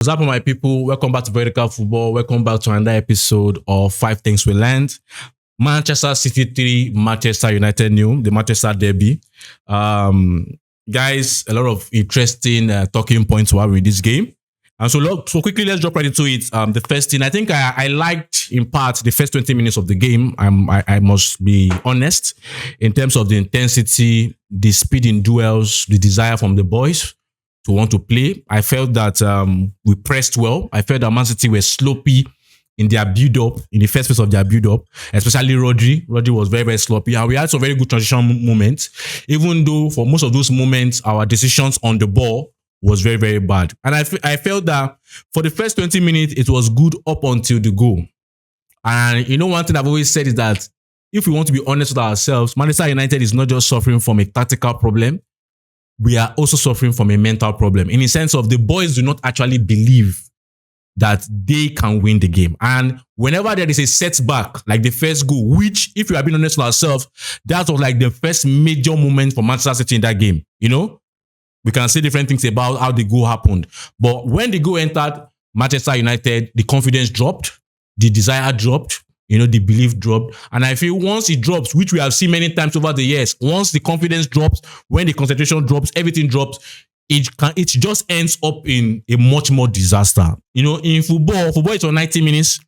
What's up, my people? Welcome back to Vertical Football. Welcome back to another episode of Five Things We Learned. Manchester City 3, Manchester United nil, the Manchester Derby. Guys, a lot of interesting talking points to have with this game. And so quickly, let's jump right into it. The first thing, I think I liked in part the first 20 minutes of the game. I must be honest in terms of the intensity, the speed in duels, the desire from the boys to want to play. I felt that we pressed well. I felt that Man City were sloppy in their build-up, in the first phase of their build-up, especially Rodri. Rodri was very, very sloppy. And we had some very good transition moments, even though for most of those moments, our decisions on the ball was very, very bad. And I felt that for the first 20 minutes, it was good up until the goal. And you know, one thing I've always said is that if we want to be honest with ourselves, Manchester United is not just suffering from a tactical problem. We are also suffering from a mental problem in the sense of the boys do not actually believe that they can win the game. And whenever there is a setback, like the first goal, which if we are being honest with ourselves, that was like the first major moment for Manchester City in that game. You know, we can say different things about how the goal happened. But when the goal entered Manchester United, the confidence dropped, the desire dropped, you know, the belief dropped. And I feel once it drops, which we have seen many times over the years, once the confidence drops, when the concentration drops, everything drops, it just ends up in a much more disaster. You know, in football is on 90 minutes.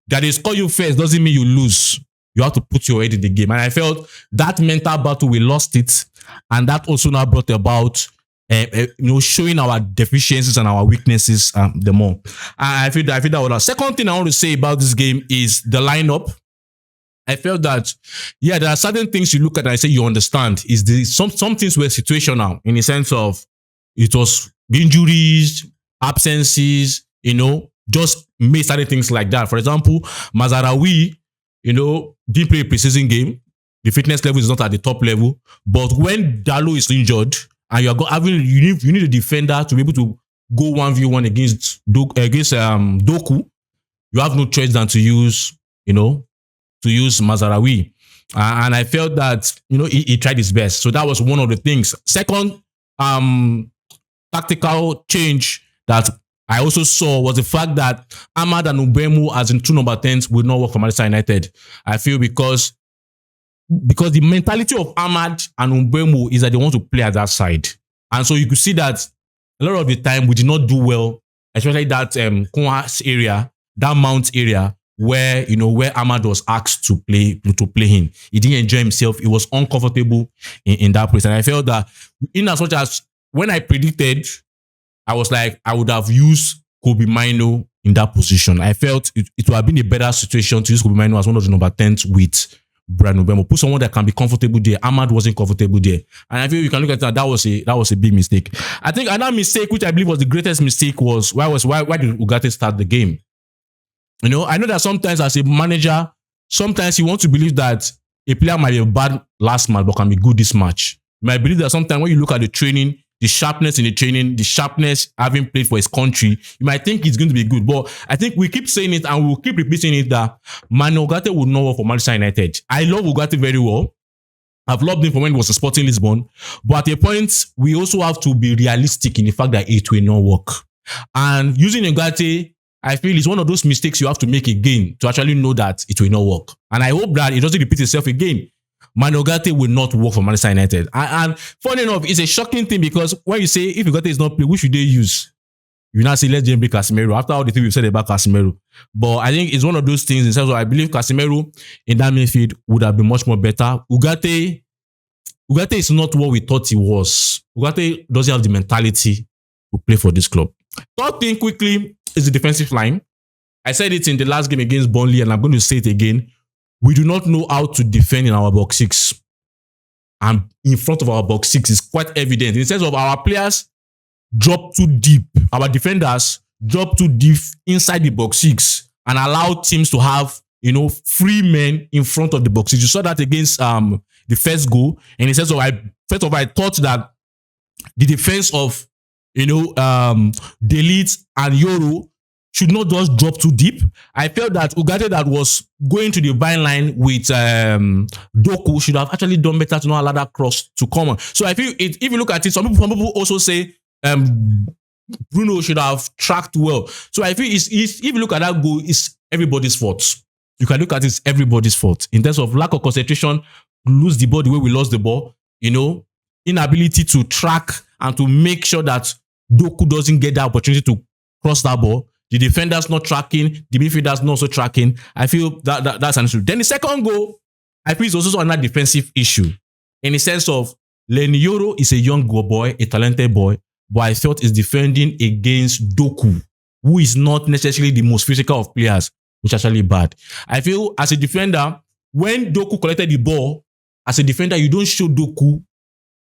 That they score you first doesn't mean you lose. You have to put your head in the game. And I felt that mental battle, we lost it. And that also now brought about showing our deficiencies and our weaknesses the more. I feel that was the second thing I want to say about this game is the lineup. I felt that, yeah, there are certain things you look at and I say you understand. Some things were situational in the sense of it was injuries, absences, you know, just made certain things like that. For example, Mazaraoui, you know, didn't play a preseason game. The fitness level is not at the top level. But when Dalot is injured, and you need a defender to be able to go 1v1 against Doku. You have no choice than to use Mazaraoui. And I felt that, you know, he tried his best. So that was one of the things. Second, tactical change that I also saw was the fact that Ahmad and Mbeumo as in two number 10s would not work for Manchester United. I feel because the mentality of Ahmad and Mbeumo is that they want to play at that side. And so you could see that a lot of the time we did not do well, especially that Kunha's area, that Mount area, where Ahmad was asked to play him. He didn't enjoy himself. He was uncomfortable in that place. And I felt that in as much as when I predicted, I was like, I would have used Kobe Mino in that position. I felt it would have been a better situation to use Kobe Mino as one of the number 10s with Ruben Amorim. Put someone that can be comfortable there. Ahmad wasn't comfortable there. And I feel you can look at that was a big mistake. I think another mistake, which I believe was the greatest mistake, was why did Ugarte start the game? You know, I know that sometimes as a manager, sometimes you want to believe that a player might be bad last match but can be good this match. You might believe that sometimes when you look at the training, the sharpness in the training, the sharpness having played for his country, you might think it's going to be good. But I think we keep saying it and we'll keep repeating it that Ugarte would not work for Manchester United. I love Ugarte very well. I've loved him from when he was a Sporting Lisbon. But at a point, we also have to be realistic in the fact that it will not work. And using Ugarte, I feel it's one of those mistakes you have to make again to actually know that it will not work. And I hope that it doesn't repeat itself again. Ugarte will not work for Manchester United. And funny enough, it's a shocking thing because when you say if Ugarte is not playing, which should they use? You now say let's just bring Casemiro after all the things we've said about Casemiro. But I think it's one of those things in terms of I believe Casemiro in that midfield would have been much more better. Ugarte is not what we thought he was. Ugarte doesn't have the mentality to play for this club. Third thing quickly is the defensive line. I said it in the last game against Burnley and I'm going to say it again. We do not know how to defend in our box six. And in front of our box six is quite evident. In the sense of our players drop too deep. Our defenders drop too deep inside the box six and allow teams to have, free men in front of the box six. You saw that against the first goal. In the sense of, I thought that the defense of, Delete and Yoro should not just drop too deep. I felt that Ugarte that was going to the byline with Doku should have actually done better to not allow that cross to come on. So I feel if you look at it, some people also say Bruno should have tracked well. So I feel if you look at that goal, it's everybody's fault. You can look at it as everybody's fault in terms of lack of concentration, lose the ball the way we lost the ball, inability to track and to make sure that Doku doesn't get that opportunity to cross that ball. The defenders not tracking, the midfielders not also tracking. I feel that's an issue. Then the second goal, I feel is also another defensive issue in the sense of Lenioro is a young boy, a talented boy, but I felt he's defending against Doku, who is not necessarily the most physical of players, which is actually bad. I feel as a defender, when Doku collected the ball, as a defender, you don't show Doku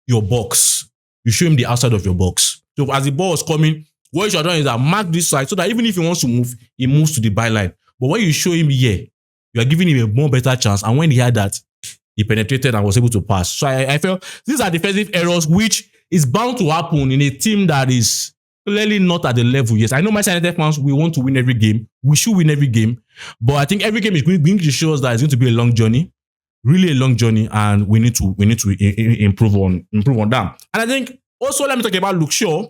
your box. You show him the outside of your box. So as the ball is coming, what you should have done is that mark this side so that even if he wants to move, he moves to the byline. But when you show him here, you are giving him a more better chance. And when he had that, he penetrated and was able to pass. So I felt these are defensive errors which is bound to happen in a team that is clearly not at the level. Yes, I know Manchester United fans, we want to win every game. We should win every game. But I think every game is going to show us that it's going to be a long journey. Really a long journey, and we need to improve on that. And I think also let me talk about Luke Shaw.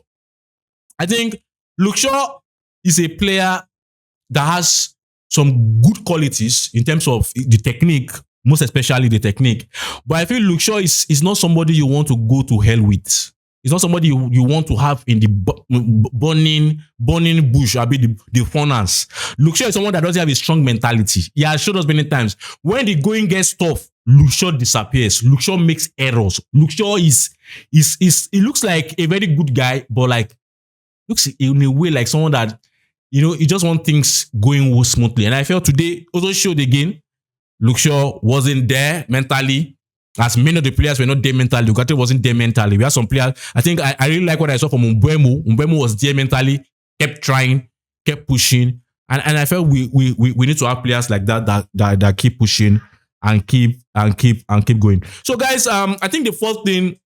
I think Luke Shaw is a player that has some good qualities in terms of the technique, most especially the technique. But I feel Luke Shaw is not somebody you want to go to hell with. It's not somebody you want to have in the burning bush, the furnace. Luke Shaw is someone that doesn't have a strong mentality. He has showed us many times. When the going gets tough, Luke Shaw disappears. Luke Shaw makes errors. Luke Shaw he looks like a very good guy, but like looks in a way like someone that, he just wants things going smoothly. And I felt today also showed again, Luke Shaw wasn't there mentally. As many of the players were not there mentally. Ugarte wasn't there mentally. We had some players. I think I really like what I saw from Mbeumo. Mbeumo was there mentally, kept trying, kept pushing. And I felt we need to have players like that keep pushing and keep going. So guys, I think the fourth thing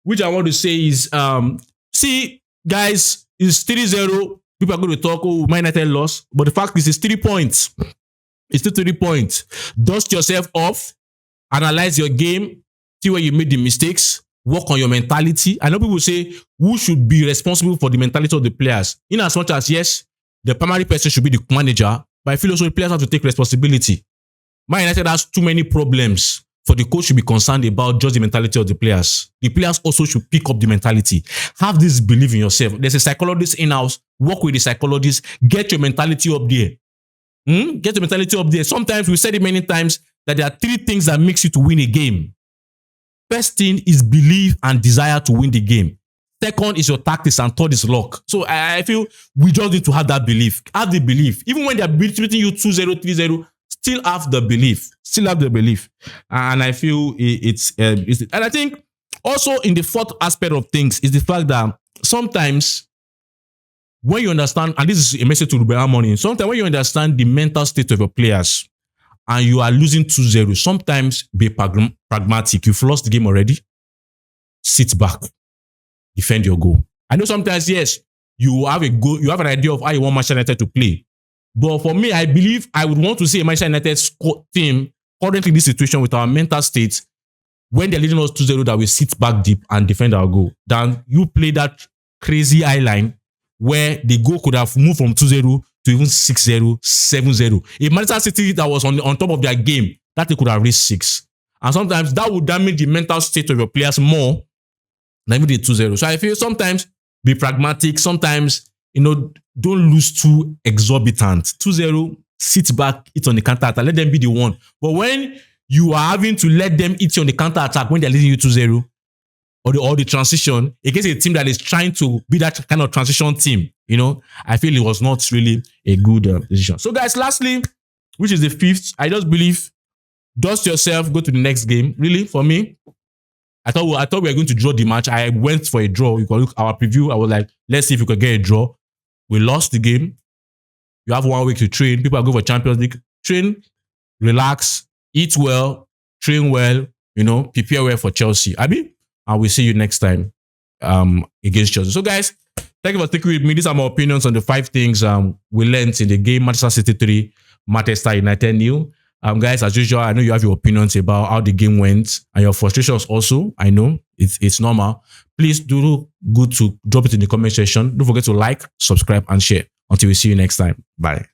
which I want to say is see, guys, it's 3-0. People are going to talk, Man United lost. But the fact is it's 3 points. It's still 3 points. Dust yourself off. Analyze your game, see where you made the mistakes, work on your mentality. I know people say, who should be responsible for the mentality of the players? In as much as, yes, the primary person should be the manager, but I feel also the players have to take responsibility. Man United has too many problems for the coach to be concerned about just the mentality of the players. The players also should pick up the mentality. Have this belief in yourself. There's a psychologist in-house. Work with the psychologist. Get your mentality up there. Get the mentality up there. Sometimes, we said it many times, that there are 3 things that makes you to win a game. First thing is belief and desire to win the game. Second is your tactics, and third is luck. So I feel we just need to have that belief. Have the belief. Even when they're beating you 2-0, 3-0, still have the belief. Still have the belief. And I feel it's and I think also in the fourth aspect of things is the fact that sometimes when you understand, and this is a message to Ruben Amorim, sometimes when you understand the mental state of your players, and you are losing 2-0, sometimes be pragmatic. You've lost the game already. Sit back. Defend your goal. I know sometimes, yes, you have an idea of how you want Manchester United to play. But for me, I believe I would want to see a Manchester United team currently in this situation with our mental state, when they're leading us 2-0, that we sit back deep and defend our goal. Then you play that crazy eye line where the goal could have moved from 2-0 to even 6-0, 7-0. If Manchester City that was on top of their game, that they could have reached 6. And sometimes that would damage the mental state of your players more than even the 2-0. So I feel sometimes be pragmatic. Sometimes, don't lose too exorbitant. 2-0, sit back, eat on the counter attack. Let them be the one. But when you are having to let them eat you on the counter attack when they're leading you 2-0, or the transition against a team that is trying to be that kind of transition team, I feel it was not really a good decision. So guys, lastly, which is the fifth, I just believe, dust yourself, go to the next game. Really, for me, I thought we were going to draw the match. I went for a draw. You can look our preview. I was like, let's see if we could get a draw. We lost the game. You have 1 week to train. People are going for Champions League. Train, relax, eat well, train well, prepare well for Chelsea. And we'll see you next time against Chelsea. So guys, thank you for sticking with me. These are my opinions on the 5 things we learned in the game. Manchester City 3, Manchester United 0. Guys, as usual, I know you have your opinions about how the game went and your frustrations also. I know it's normal. Please do good to drop it in the comment section. Don't forget to like, subscribe, and share. Until we see you next time. Bye.